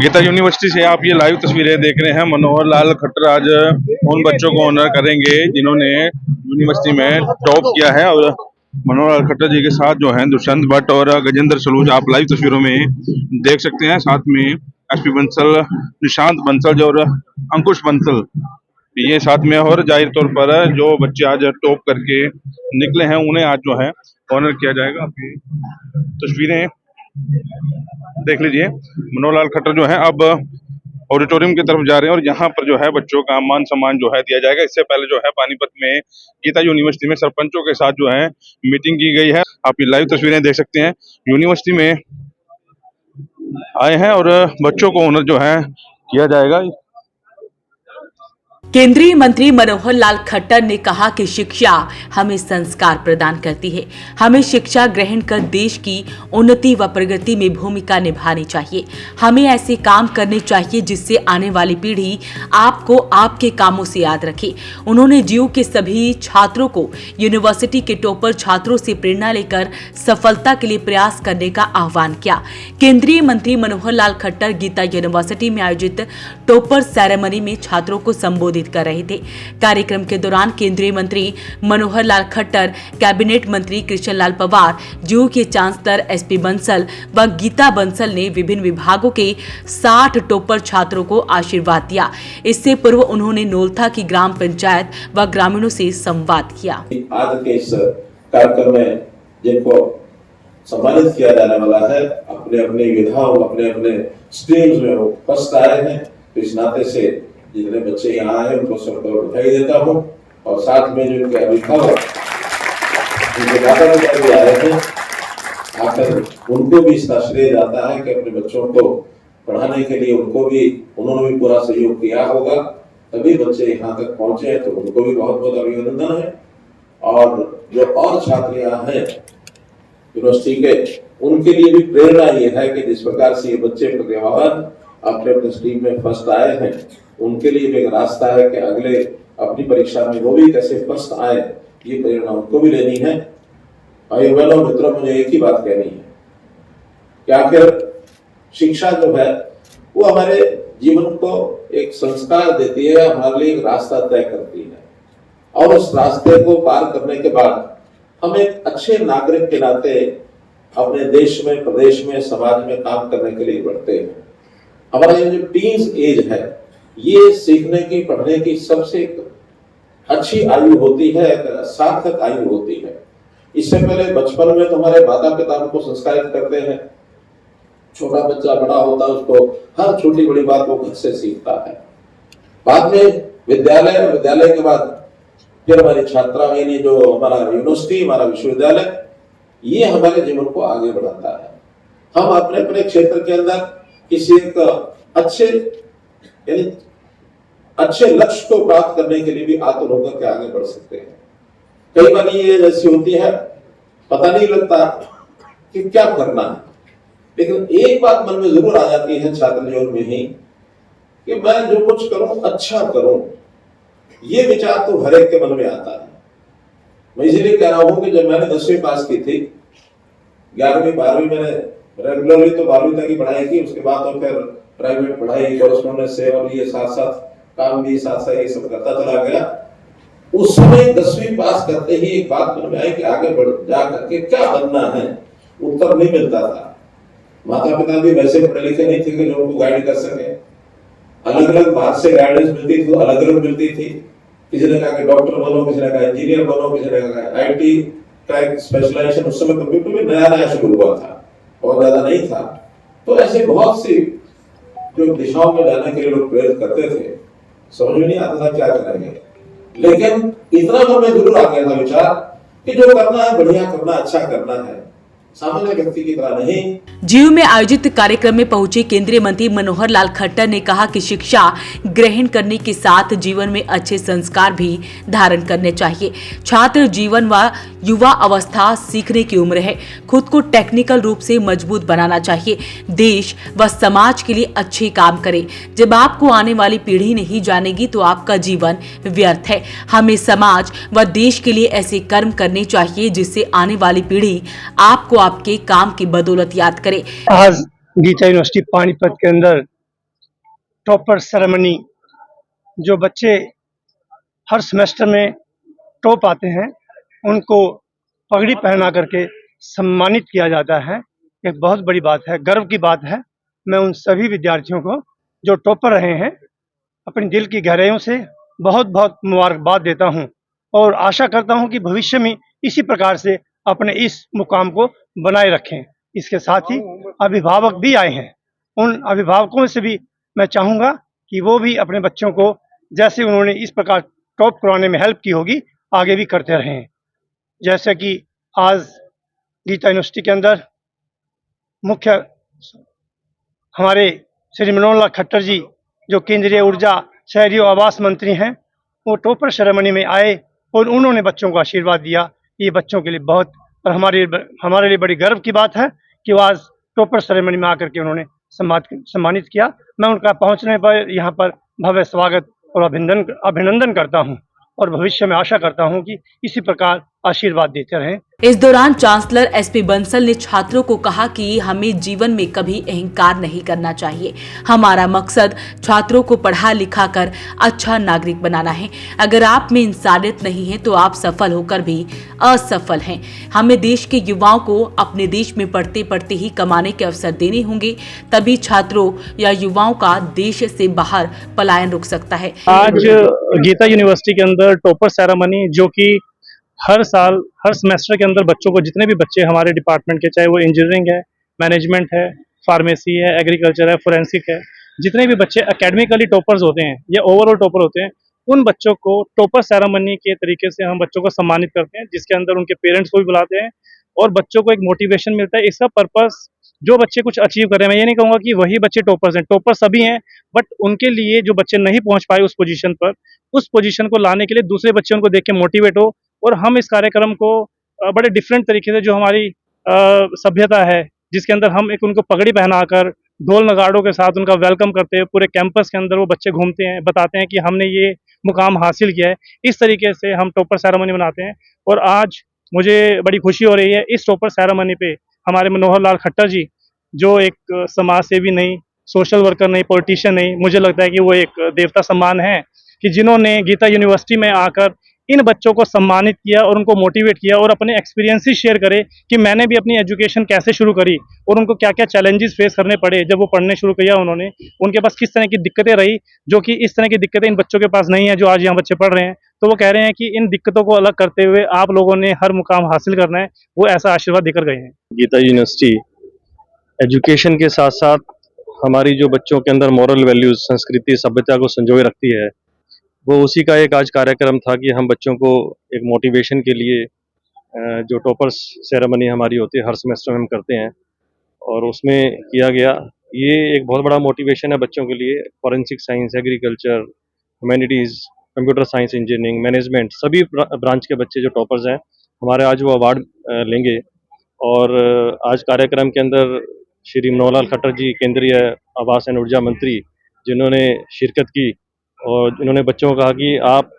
Gita university से आप ये लाइव तस्वीरें देख रहे हैं। मनोहर लाल खट्टर आज उन बच्चों को ऑनर करेंगे जिन्होंने यूनिवर्सिटी में टॉप किया है। और मनोहर लाल खट्टर जी के साथ जो है दुष्यंत भट्ट और गजेंद्र सलूज आप लाइव तस्वीरों में देख सकते हैं। साथ में एसपी बंसल, निशांत बंसल और अंकुश बंसल ये साथ में। और जाहिर तौर पर जो बच्चे आज टॉप करके निकले हैं उन्हें आज जो है ऑनर किया जाएगा। आपकी तस्वीरें देख लीजिए। मनोहर लाल खट्टर जो है अब ऑडिटोरियम की तरफ जा रहे हैं और यहाँ पर जो है बच्चों का मान सम्मान जो है दिया जाएगा। इससे पहले जो है पानीपत में गीता यूनिवर्सिटी में सरपंचों के साथ जो है मीटिंग की गई है। आप ये लाइव तस्वीरें देख सकते हैं। यूनिवर्सिटी में आए हैं और बच्चों को ऑनर जो है किया जाएगा। केंद्रीय मंत्री मनोहर लाल खट्टर ने कहा कि शिक्षा हमें संस्कार प्रदान करती है। हमें शिक्षा ग्रहण कर देश की उन्नति व प्रगति में भूमिका निभानी चाहिए। हमें ऐसे काम करने चाहिए जिससे आने वाली पीढ़ी आपको आपके कामों से याद रखे। उन्होंने जीयू के सभी छात्रों को यूनिवर्सिटी के टॉपर छात्रों से प्रेरणा लेकर सफलता के लिए प्रयास करने का आह्वान किया। केंद्रीय मंत्री मनोहर लाल खट्टर गीता यूनिवर्सिटी में आयोजित टॉपर सेरेमनी में छात्रों को संबोधित कर रहे थे। कार्यक्रम के दौरान केंद्रीय मंत्री मनोहर लाल खट्टर, कैबिनेट मंत्री कृष्ण लाल पंवार, जीयू के चांसलर एसपी बंसल व गीता बंसल ने विभिन्न विभागों के 60 टॉपर छात्रों को आशीर्वाद दिया। इससे पूर्व उन्होंने नोलथा की ग्राम पंचायत व ग्रामीणों से संवाद किया। आज के इस कार्यक्रम में जिनको सम्मानित किया जाने वाला है, अपने अपने विधाओं, अपने अपने स्ट्रीम्स में वो फर्स्ट आए हैं। इस नाते से जितने बच्चे यहाँ आए उनको सबको बधाई देता हूँ। और साथ में जो इनके अभिभावक, इनके माता पिता भी आए हैं, आकर उनको भी इसका श्रेय जाता है कि अपने बच्चों को पढ़ाने के लिए उन्होंने भी पूरा सहयोग किया होगा, तभी बच्चे यहाँ तक पहुंचे हैं। तो उनको भी बहुत बहुत अभिनंदन है। और जो और छात्र यहाँ हैं यूनिवर्सिटी के, उनके लिए भी प्रेरणा ये है कि जिस प्रकार से ये बच्चे प्रतिभावान अपने अपने स्ट्रीम में फर्स्ट आए हैं, उनके लिए भी एक रास्ता है कि अगले अपनी परीक्षा में वो भी कैसे फर्स्ट आए, ये प्रेरणा उनको भी लेनी है। भाई बहनों मित्रों, मुझे एक ही बात कहनी है कि आखिर शिक्षा जो है वो हमारे जीवन को एक संस्कार देती है, हमारे लिए एक रास्ता तय करती है। और उस रास्ते को पार करने के बाद हम एक अच्छे नागरिक के नाते अपने देश में, प्रदेश में, समाज में काम करने के लिए बढ़ते हैं। हमारा ये जो टीन्स एज है, ये सीखने की, पढ़ने की सबसे अच्छी आयु होती है, सार्थक आयु होती है। इससे पहले बचपन में तो हमारे माता पिता को संस्कारित करते हैं। छोटा बच्चा बड़ा होता है, उसको हर छोटी बड़ी बात वो घर से सीखता है। बाद में विद्यालय के बाद फिर हमारी छात्रा यानी जो हमारा यूनिवर्सिटी, हमारा विश्वविद्यालय, ये हमारे जीवन को आगे बढ़ाता है। हम अपने अपने क्षेत्र के अंदर किसी एक अच्छे लक्ष्य को प्राप्त करने के लिए भी आतुर होकर के आगे बढ़ सकते हैं। कई बार ये ऐसी होती है, पता नहीं लगता कि क्या करना है, लेकिन एक बात मन में जरूर आ जाती है छात्र जीवन में ही कि मैं जो कुछ करूं अच्छा करूं। ये विचार तो हर एक के मन में आता है। मैं इसलिए कह रहा हूं कि जब मैंने 10वीं पास की थी, 11वीं 12वीं मैंने रेगुलरली तो 12वीं तक की पढ़ाई की, उसके बाद तो फिर प्राइवेट पढ़ाई, कॉरेस्पॉन्डेंस से और ये साथ साथ काम भी साथ साथ ये सब करता चला गया। उस समय 10वीं पास करते ही एक बात मन में आई कि आगे बढ़ जा करके क्या बनना है, उत्तर नहीं मिलता था। माता पिता भी वैसे पढ़े लिखे नहीं थे कि जो उनको गाइड कर सके। अलग अलग बाहर से गाइडेंस मिलती थी, अलग अलग मिलती थी। किसी ने कहा कि डॉक्टर बनो, किसी ने कहा इंजीनियर बनो, किसी ने कहा IT का एक स्पेशलाइजेशन। उस समय कंप्यूटर भी नया नया शुरू हुआ था और ज्यादा नहीं था। तो ऐसे बहुत सी जो दिशाओं में जाने के लिए लोग प्रेरित करते थे, समझ में नहीं आता था क्या करेंगे, लेकिन इतना मन में जरूर आ गया था विचार कि जो करना है बढ़िया करना, अच्छा करना है, सामान्य व्यक्ति की तरह नहीं। जीयू में आयोजित कार्यक्रम में पहुंचे केंद्रीय मंत्री मनोहर लाल खट्टर ने कहा कि शिक्षा ग्रहण करने के साथ जीवन में अच्छे संस्कार भी धारण करने चाहिए। छात्र जीवन व युवा अवस्था सीखने की उम्र है। खुद को टेक्निकल रूप से मजबूत बनाना चाहिए। देश व समाज के लिए अच्छे काम करें। जब आपको आने वाली पीढ़ी नहीं जानेगी तो आपका जीवन व्यर्थ है। हमें समाज व देश के लिए ऐसे कर्म करने चाहिए जिससे आने वाली पीढ़ी आपको आपके काम की बदौलत याद करे। आज गीता यूनिवर्सिटी पानीपत के अंदर टॉपर सेरेमनी, जो बच्चे हर सेमेस्टर में टॉप आते हैं उनको पगड़ी पहना करके सम्मानित किया जाता है। एक बहुत बड़ी बात है, गर्व की बात है। मैं उन सभी विद्यार्थियों को जो टॉपर रहे हैं अपने दिल की गहराइयों से बहुत बहुत मुबारकबाद देता हूं और आशा करता हूं कि भविष्य में इसी प्रकार से अपने इस मुकाम को बनाए रखें। इसके साथ ही अभिभावक भी आए हैं, उन अभिभावकों से भी मैं चाहूँगा कि वो भी अपने बच्चों को जैसे उन्होंने इस प्रकार टॉप करवाने में हेल्प की होगी आगे भी करते रहें। जैसे कि आज गीता यूनिवर्सिटी के अंदर मुख्य हमारे श्री मनोहर लाल खट्टर जी जो केंद्रीय ऊर्जा शहरी और आवास मंत्री हैं, वो टॉपर सेरेमनी में आए और उन्होंने बच्चों को आशीर्वाद दिया। ये बच्चों के लिए बहुत और हमारे लिए बड़ी गर्व की बात है कि वो आज टॉपर सेरेमनी में आकर के उन्होंने सम्मानित किया। मैं उनका पहुंचने पर यहाँ पर भव्य स्वागत और अभिनंदन करता हूँ और भविष्य में आशा करता हूँ कि इसी प्रकार आशीर्वाद देते रहें। इस दौरान चांसलर एसपी बंसल ने छात्रों को कहा कि हमें जीवन में कभी अहंकार नहीं करना चाहिए। हमारा मकसद छात्रों को पढ़ा लिखा कर अच्छा नागरिक बनाना है। अगर आप में इंसानियत नहीं है तो आप सफल होकर भी असफल हैं। हमें देश के युवाओं को अपने देश में पढ़ते पढ़ते ही कमाने के अवसर देने होंगे, तभी छात्रों या युवाओं का देश से बाहर पलायन रुक सकता है। आज गीता यूनिवर्सिटी के अंदर टॉपर सेरेमनी, जो कि हर साल हर सेमेस्टर के अंदर बच्चों को, जितने भी बच्चे हमारे डिपार्टमेंट के, चाहे वो इंजीनियरिंग है, मैनेजमेंट है, फार्मेसी है, एग्रीकल्चर है, फोरेंसिक है, जितने भी बच्चे एकेडमिकली टॉपर्स होते हैं या ओवरऑल टॉपर होते हैं, उन बच्चों को टॉपर सेरेमनी के तरीके से हम बच्चों को सम्मानित करते हैं, जिसके अंदर उनके पेरेंट्स को भी बुलाते हैं और बच्चों को एक मोटिवेशन मिलता है। इसका पर्पस जो बच्चे कुछ अचीव कर रहे हैं, मैं ये नहीं कहूँगा कि वही बच्चे टॉपर्स हैं, टॉपर सभी हैं, बट उनके लिए जो बच्चे नहीं पहुँच पाए उस पोजीशन पर, उस पोजीशन को लाने के लिए दूसरे बच्चे उनको देख के मोटिवेट हो। और हम इस कार्यक्रम को बड़े डिफरेंट तरीके से, जो हमारी सभ्यता है, जिसके अंदर हम एक उनको पगड़ी पहनाकर ढोल नगाड़ों के साथ उनका वेलकम करते हैं, पूरे कैंपस के अंदर वो बच्चे घूमते हैं, बताते हैं कि हमने ये मुकाम हासिल किया है। इस तरीके से हम टॉपर सेरेमनी मनाते हैं और आज मुझे बड़ी खुशी हो रही है इस टॉपर सेरेमनी पे हमारे मनोहर लाल खट्टर जी, जो एक समाज सेवी नहीं, सोशल वर्कर नहीं, पॉलिटिशियन नहीं, मुझे लगता है कि वो एक देवता सम्मान है कि जिन्होंने गीता यूनिवर्सिटी में आकर इन बच्चों को सम्मानित किया और उनको मोटिवेट किया और अपने एक्सपीरियंसेस शेयर करे कि मैंने भी अपनी एजुकेशन कैसे शुरू करी और उनको क्या क्या चैलेंजेस फेस करने पड़े जब वो पढ़ने शुरू किया उन्होंने, उनके पास किस तरह की दिक्कतें रही, जो कि इस तरह की दिक्कतें इन बच्चों के पास नहीं है जो आज यहाँ बच्चे पढ़ रहे हैं। तो वो कह रहे हैं कि इन दिक्कतों को अलग करते हुए आप लोगों ने हर मुकाम हासिल करना है, वो ऐसा आशीर्वाद देकर गए हैं। गीता यूनिवर्सिटी एजुकेशन के साथ साथ हमारी जो बच्चों के अंदर मॉरल वैल्यूज, संस्कृति, सभ्यता को संजोए रखती है, वो उसी का एक आज कार्यक्रम था कि हम बच्चों को एक मोटिवेशन के लिए जो टॉपर्स सेरेमनी हमारी होती है हर सेमेस्टर में हम करते हैं और उसमें किया गया। ये एक बहुत बड़ा मोटिवेशन है बच्चों के लिए। Forensic science, agriculture, humanities, computer science, engineering, management, सभी ब्रांच के बच्चे जो टॉपर्स हैं हमारे आज वो अवार्ड लेंगे। और आज कार्यक्रम के अंदर श्री मनोहर लाल खट्टर जी, केंद्रीय आवास एवं ऊर्जा मंत्री, जिन्होंने शिरकत की और इन्होंने बच्चों को कहा कि आप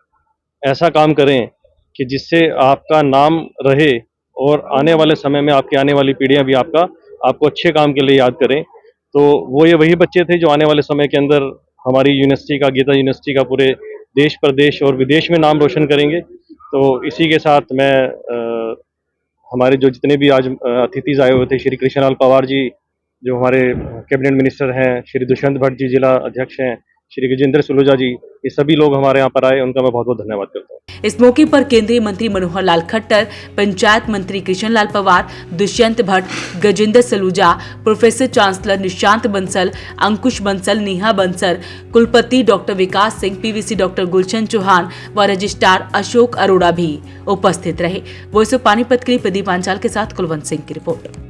ऐसा काम करें कि जिससे आपका नाम रहे और आने वाले समय में आपकी आने वाली पीढ़ियां भी आपको अच्छे काम के लिए याद करें। तो वो ये वही बच्चे थे जो आने वाले समय के अंदर हमारी यूनिवर्सिटी का, गीता यूनिवर्सिटी का पूरे देश, प्रदेश और विदेश में नाम रोशन करेंगे। तो इसी के साथ मैं हमारे जो जितने भी आज अतिथिज आए हुए थे, श्री कृष्णलाल पवार जी जो हमारे कैबिनेट मिनिस्टर हैं, श्री दुष्यंत भट्ट जी जिला अध्यक्ष हैं, श्री गजेंद्र सुलूजा जी, ये सभी लोग हमारे यहाँ पर आए, उनका मैं बहुत बहुत धन्यवाद करता हूँ। इस मौके पर केंद्रीय मंत्री मनोहर लाल खट्टर, पंचायत मंत्री कृष्णलाल पवार, दुष्यंत भट्ट, गजेंद्र सलूजा, प्रोफेसर चांसलर निशांत बंसल, अंकुश बंसल, नेहा बंसल, कुलपति डॉक्टर विकास सिंह, पीवीसी डॉक्टर गुलशन चौहान व रजिस्ट्रार अशोक अरोड़ा भी उपस्थित रहे। वॉइस ऑफ पानीपत के लिए प्रदीप आंचाल के साथ कुलवंत सिंह की रिपोर्ट।